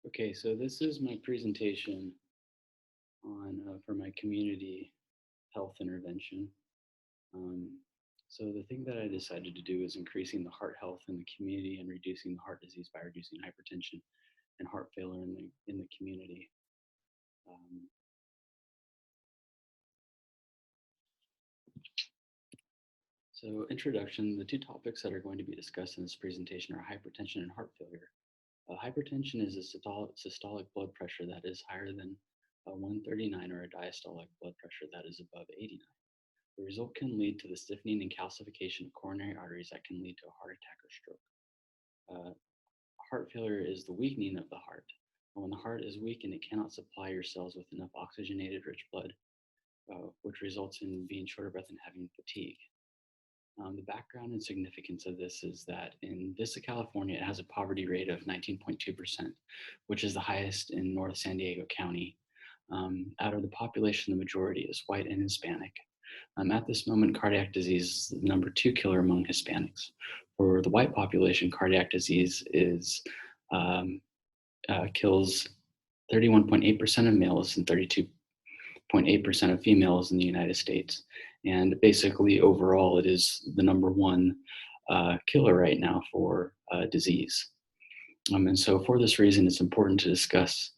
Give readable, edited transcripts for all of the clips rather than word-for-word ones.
Okay, so this is my presentation on for my community health intervention. Um, so the thing that I decided to do is increasing the heart health in the community and reducing the heart disease by reducing hypertension and heart failure in the community. Um, so introduction, the two topics that are going to be discussed in this presentation are hypertension and heart failure. Hypertension is a systolic blood pressure that is higher than 139 or a diastolic blood pressure that is above 89. The result can lead to the stiffening and calcification of coronary arteries that can lead to a heart attack or stroke. Uh, Heart failure is the weakening of the heart. And when the heart is weakened, it cannot supply your cells with enough oxygenated rich blood, which results in being short of breath and having fatigue. The background and significance of this is that in Vista, California, it has a poverty rate of 19.2%, which is the highest in North San Diego County. Out of the population, the majority is white and Hispanic. At this moment, cardiac disease is the number 2 killer among Hispanics. For the white population, cardiac disease um, kills 31.8% of males and 32.8% of females in the United States. And basically, overall, it is the number one killer right now for disease. And so, for this reason, it's important to discuss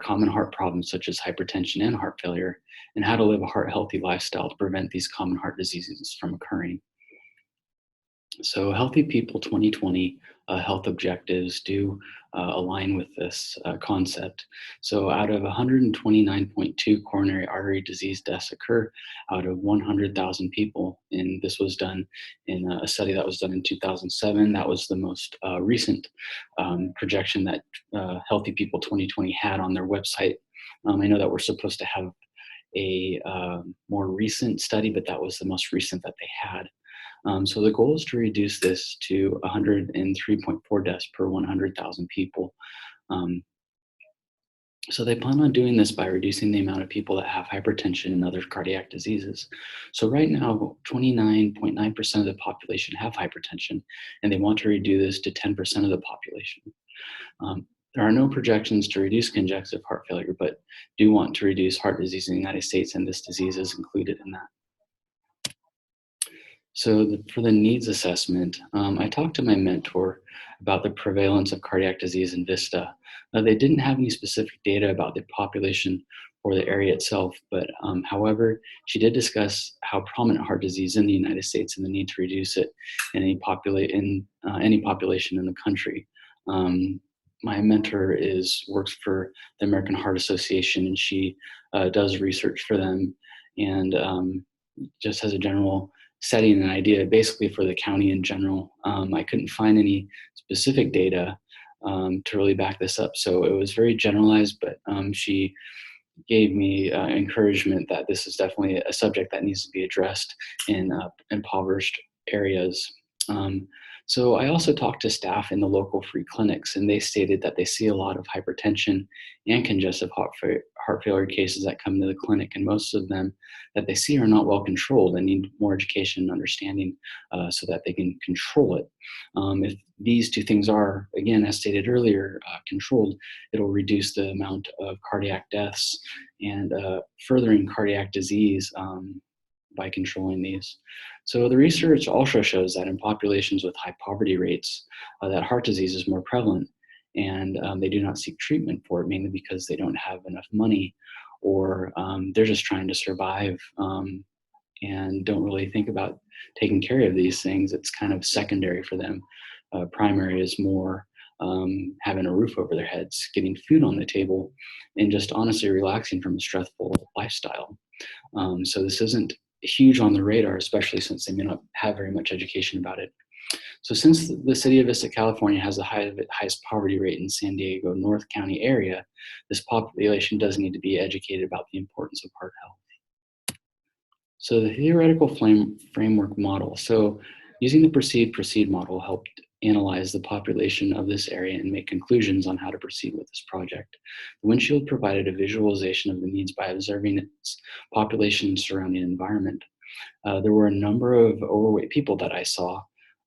common heart problems such as hypertension and heart failure, and how to live a heart healthy lifestyle to prevent these common heart diseases from occurring. So, Healthy People 2020 health objectives do align with this concept. So, out of 129.2 coronary artery disease deaths occur out of 100,000 people, and this was done in a study that was done in 2007. That was the most recent projection that Healthy People 2020 had on their website. I know that we're supposed to have a more recent study, but that was the most recent that they had. So the goal is to reduce this to 103.4 deaths per 100,000 people. Um, so they plan on doing this by reducing the amount of people that have hypertension and other cardiac diseases. So right now, 29.9% of the population have hypertension, and they want to reduce this to 10% of the population. There are no projections to reduce congestive heart failure, but do want to reduce heart disease in the United States, and this disease is included in that. So for the needs assessment, I talked to my mentor about the prevalence of cardiac disease in Vista. They didn't have any specific data about the population or the area itself, but however, she did discuss how prominent heart disease in the United States and the need to reduce it in any population in the country. My mentor works for the American Heart Association, and she does research for them, and just as a general setting an idea basically for the county in general. I couldn't find any specific data to really back this up. So it was very generalized, but she gave me encouragement that this is definitely a subject that needs to be addressed in impoverished areas. Um, so I also talked to staff in the local free clinics, and they stated that they see a lot of hypertension and congestive heart failure cases that come to the clinic, and most of them that they see are not well controlled and need more education and understanding so that they can control it. If these two things are, again, as stated earlier, controlled, it'll reduce the amount of cardiac deaths and furthering cardiac disease by controlling these. So the research also shows that in populations with high poverty rates, that heart disease is more prevalent, and they do not seek treatment for it, mainly because they don't have enough money, or they're just trying to survive and don't really think about taking care of these things. It's kind of secondary for them. Primary is more having a roof over their heads, getting food on the table, and just honestly relaxing from a stressful lifestyle. So this isn't huge on the radar, especially since they may not have very much education about it. So since the city of Vista, California has the highest poverty rate in San Diego, North County area, this population does need to be educated about the importance of heart health. So the theoretical framework model. So using the proceed model helped analyze the population of this area and make conclusions on how to proceed with this project. The windshield provided a visualization of the needs by observing its population and surrounding environment. There were a number of overweight people that I saw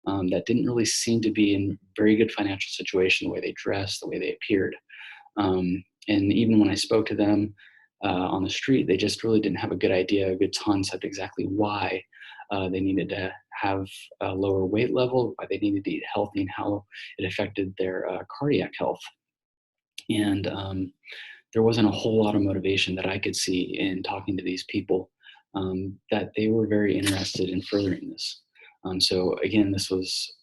that didn't really seem to be in very good financial situation, the way they dressed, the way they appeared. And even when I spoke to them on the street, they just really didn't have a good idea, a good concept exactly why they needed to have a lower weight level, why they needed to eat healthy, and how it affected their cardiac health. And there wasn't a whole lot of motivation that I could see in talking to these people, that they were very interested in furthering this. So again, this was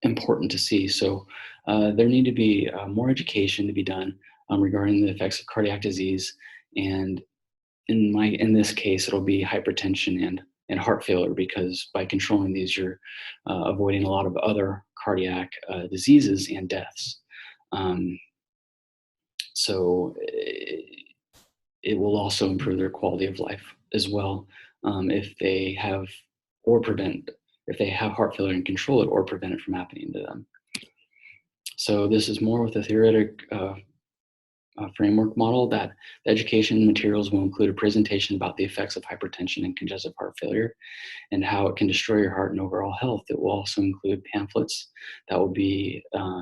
important to see. So there need to be more education to be done regarding the effects of cardiac disease, and in this case, it'll be hypertension and heart failure, because by controlling these, you're avoiding a lot of other cardiac diseases and deaths. Um, so it will also improve their quality of life as well, if they have or prevent if they have heart failure and control it or prevent it from happening to them. So this is more with a theoretic framework model that the education materials will include a presentation about the effects of hypertension and congestive heart failure and how it can destroy your heart and overall health. It will also include pamphlets that will be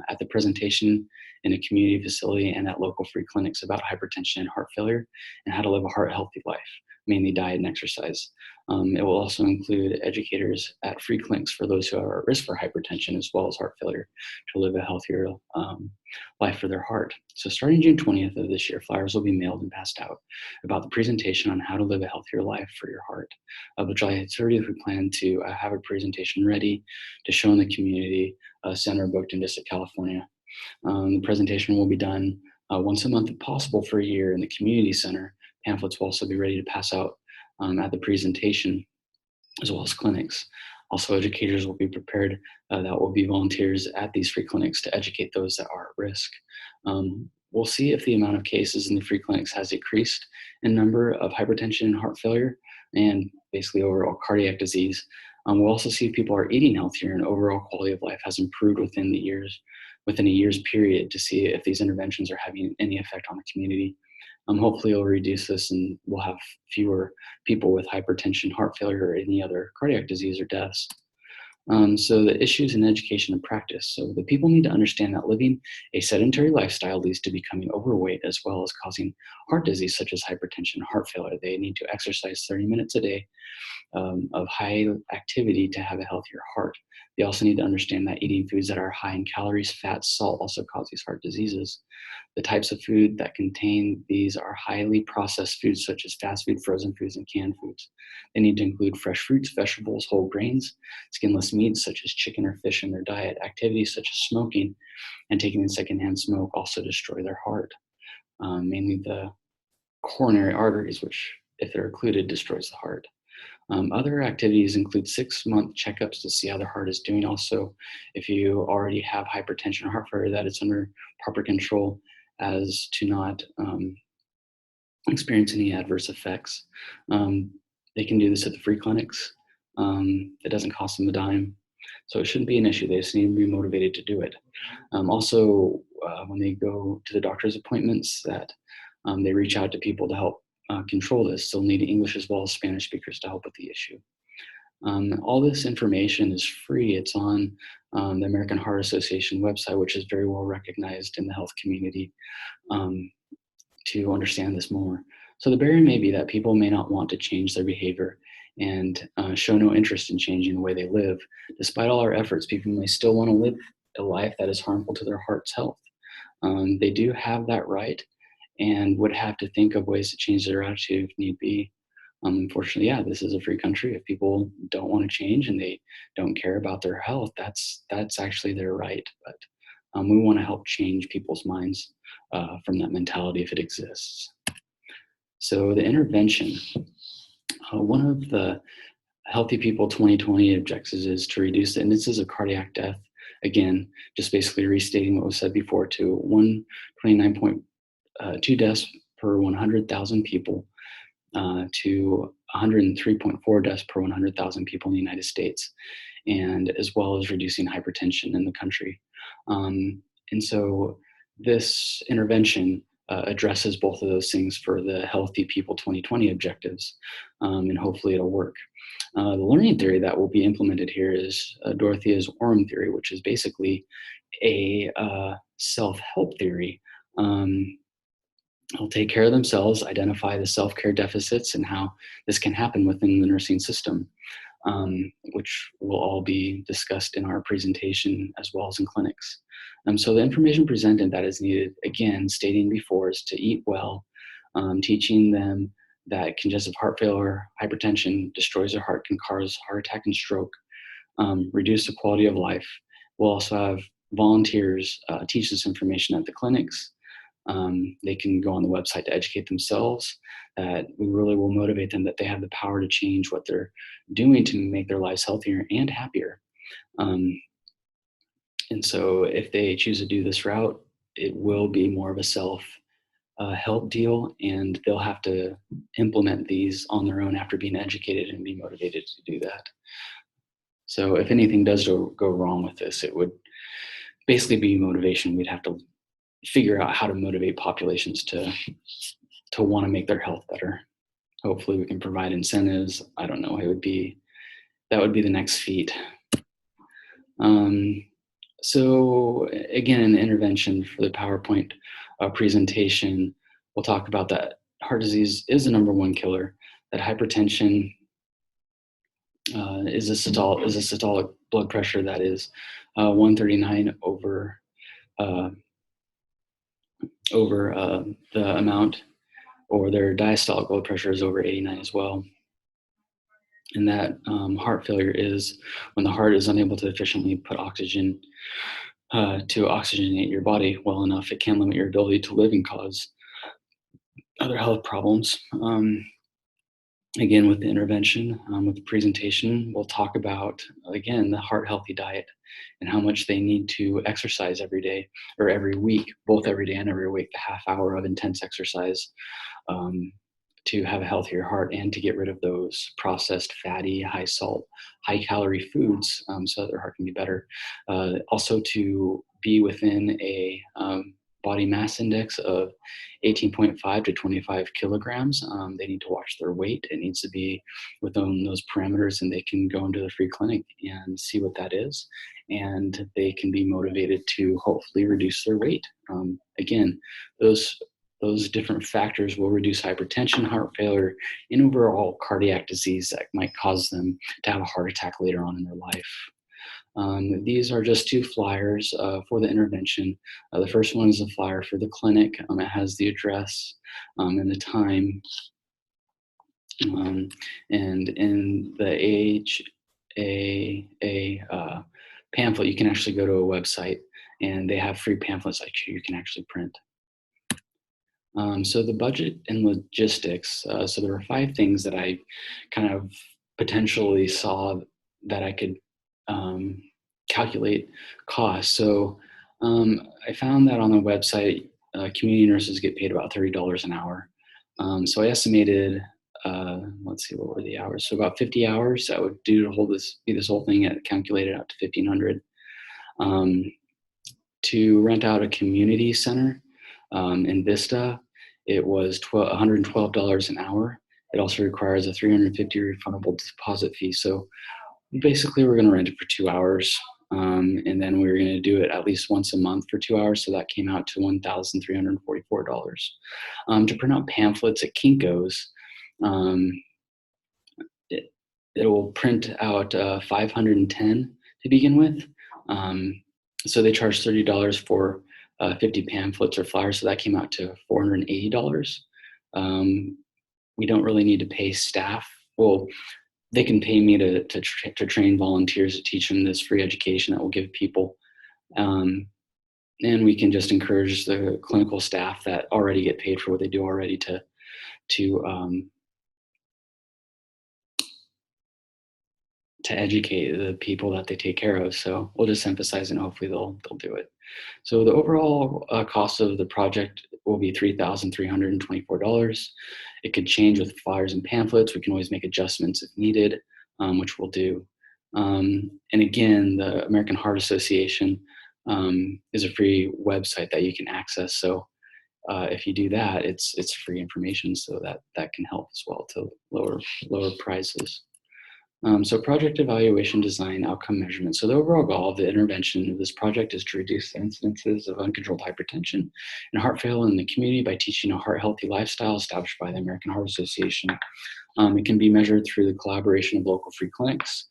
at the presentation in a community facility and at local free clinics about hypertension and heart failure and how to live a heart healthy life, mainly diet and exercise. It will also include educators at free clinics for those who are at risk for hypertension as well as heart failure to live a healthier life for their heart. So starting June 20th of this year, flyers will be mailed and passed out about the presentation on how to live a healthier life for your heart. But July 30th, we plan to have a presentation ready to show in the community center booked in Vista, California. The presentation will be done once a month if possible for a year in the community center. Pamphlets will also be ready to pass out at the presentation, as well as clinics. Also, educators will be prepared, that will be volunteers at these free clinics to educate those that are at risk. We'll see if the amount of cases in the free clinics has decreased in number of hypertension and heart failure and basically overall cardiac disease. We'll also see if people are eating healthier and overall quality of life has improved within a year's period, to see if these interventions are having any effect on the community. Hopefully it'll reduce this and we'll have fewer people with hypertension, heart failure, or any other cardiac disease or deaths. So the issues in education and practice. So the people need to understand that living a sedentary lifestyle leads to becoming overweight as well as causing heart disease such as hypertension, heart failure. They need to exercise 30 minutes a day of high activity to have a healthier heart. They also need to understand that eating foods that are high in calories, fat, salt also cause these heart diseases. The types of food that contain these are highly processed foods such as fast food, frozen foods, and canned foods. They need to include fresh fruits, vegetables, whole grains, skinless meats such as chicken or fish in their diet. Activities such as smoking and taking in secondhand smoke also destroy their heart, mainly the coronary arteries, which, if they're occluded, destroys the heart. Other activities include 6-month checkups to see how the heart is doing. Also, if you already have hypertension or heart failure, that it's under proper control as to not experience any adverse effects. They can do this at the free clinics. It doesn't cost them a dime. So it shouldn't be an issue. They just need to be motivated to do it. Also, when they go to the doctor's appointments, that they reach out to people to help control this. They'll need English as well as Spanish speakers to help with the issue. All this information is free. It's on the American Heart Association website, which is very well recognized in the health community, to understand this more. So the barrier may be that people may not want to change their behavior and show no interest in changing the way they live. Despite all our efforts, people may still want to live a life that is harmful to their heart's health. They do have that right and would have to think of ways to change their attitude if need be. Unfortunately, yeah, this is a free country. If people don't want to change and they don't care about their health, that's actually their right. But we want to help change people's minds from that mentality if it exists. So the intervention, one of the Healthy People 2020 objectives is to reduce the instances of cardiac death. Again, just basically restating what was said before, to 129.2 deaths per 100,000 people to 103.4 deaths per 100,000 people in the United States, and as well as reducing hypertension in the country. And so this intervention addresses both of those things for the Healthy People 2020 objectives, and hopefully it'll work. The learning theory that will be implemented here is Dorothea's Orem theory, which is basically a self-help theory. They'll take care of themselves, identify the self-care deficits and how this can happen within the nursing system, which will all be discussed in our presentation as well as in clinics. So the information presented that is needed, again, stating before, is to eat well, teaching them that congestive heart failure, hypertension destroys their heart, can cause heart attack and stroke, reduce the quality of life. We'll also have volunteers teach this information at the clinics. They can go on the website to educate themselves, that we really will motivate them that they have the power to change what they're doing to make their lives healthier and happier. Um, and so if they choose to do this route, it will be more of a self help deal, and they'll have to implement these on their own after being educated and be motivated to do that. So if anything does go wrong with this, it would basically be motivation. We'd have to figure out how to motivate populations to want to make their health better. Hopefully we can provide incentives. I don't know. That would be the next feat. So again, in the intervention for the PowerPoint presentation, we'll talk about that heart disease is the number one killer, that hypertension is a systolic blood pressure that is 139 over the amount, or their diastolic blood pressure is over 89 as well. And that heart failure is when the heart is unable to efficiently put oxygen to oxygenate your body well enough. It can limit your ability to live and cause other health problems. Again, with the intervention, with the presentation, we'll talk about, again, the heart healthy diet and how much they need to exercise every day or every week, both every day and every week, the half hour of intense exercise to have a healthier heart and to get rid of those processed, fatty, high salt, high calorie foods so that their heart can be better. Also to be within a body mass index of 18.5 to 25 kilograms. They need to watch their weight. It needs to be within those parameters, and they can go into the free clinic and see what that is. And they can be motivated to hopefully reduce their weight. Again, those different factors will reduce hypertension, heart failure, and overall cardiac disease that might cause them to have a heart attack later on in their life. These are just two flyers for the intervention. The first one is a flyer for the clinic. It has the address and the time. And in the AHA pamphlet, you can actually go to a website, and they have free pamphlets that you can actually print. So the budget and logistics. So there were 5 things that I kind of potentially saw that I could calculate costs. So I found that on the website, community nurses get paid about $30 an hour. So I estimated, let's see, what were the hours? So about 50 hours that would do to be this whole thing at calculated out to 1,500. To rent out a community center in Vista, it was $112 an hour. It also requires a $350 refundable deposit fee. So basically, we're going to rent it for 2 hours, and then we're going to do it at least once a month for 2 hours. So that came out to $1,344. To print out pamphlets at Kinko's, it will print out 510 to begin with. So they charge $30 for 50 pamphlets or flyers, so that came out to $480. We don't really need to pay staff. Well, they can pay me to train volunteers to teach them this free education that we'll give people. And we can just encourage the clinical staff that already get paid for what they do already to educate the people that they take care of. So we'll just emphasize and hopefully they'll do it. So the overall cost of the project will be $3,324. It could change with flyers and pamphlets. We can always make adjustments if needed, which we'll do. And again, the American Heart Association is a free website that you can access. So if you do that, it's free information, so that can help as well to lower prices. So project evaluation design outcome measurement. So the overall goal of the intervention of this project is to reduce the incidences of uncontrolled hypertension and heart failure in the community by teaching a heart healthy lifestyle established by the American Heart Association. It can be measured through the collaboration of local free clinics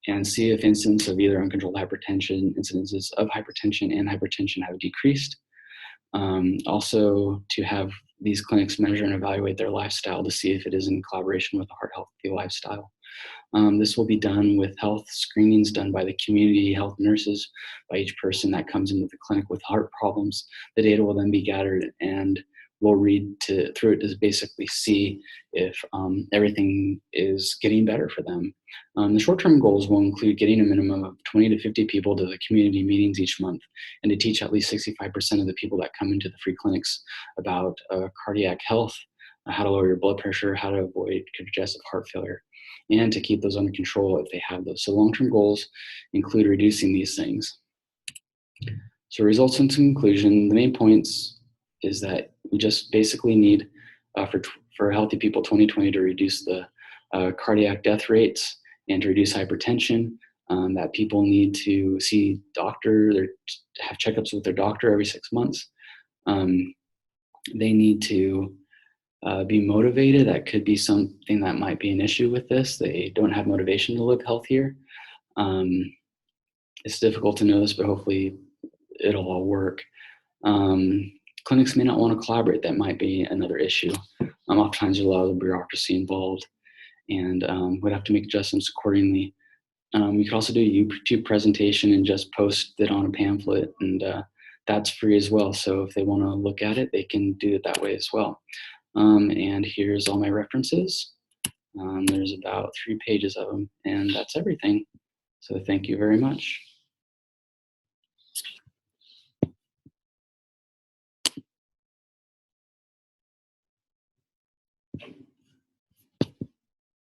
and see if incidents of either uncontrolled hypertension, incidences of hypertension and hypertension have decreased. Also to have these clinics measure and evaluate their lifestyle to see if it is in collaboration with a heart healthy lifestyle. This will be done with health screenings done by the community health nurses by each person that comes into the clinic with heart problems. The data will then be gathered and we'll read through it to basically see if everything is getting better for them. The short-term goals will include getting a minimum of 20 to 50 people to the community meetings each month and to teach at least 65% of the people that come into the free clinics about cardiac health, how to lower your blood pressure, how to avoid congestive heart failure, and to keep those under control if they have those. So long-term goals include reducing these things. So results into conclusion, the main points is that we just basically need for healthy people 2020 to reduce the cardiac death rates and to reduce hypertension, that people need to see have checkups with their doctor every 6 months. They need to be motivated. That could be something that might be an issue with this. They don't have motivation to live healthier. It's difficult to know this, but hopefully it'll all work. Clinics may not want to collaborate. That might be another issue. Oftentimes there's a lot of bureaucracy involved, and we'd have to make adjustments accordingly. We could also do a YouTube presentation and just post it on a pamphlet, and that's free as well. So if they want to look at it, they can do it that way as well. And here's all my references. There's about 3 pages of them, and that's everything. So thank you very much.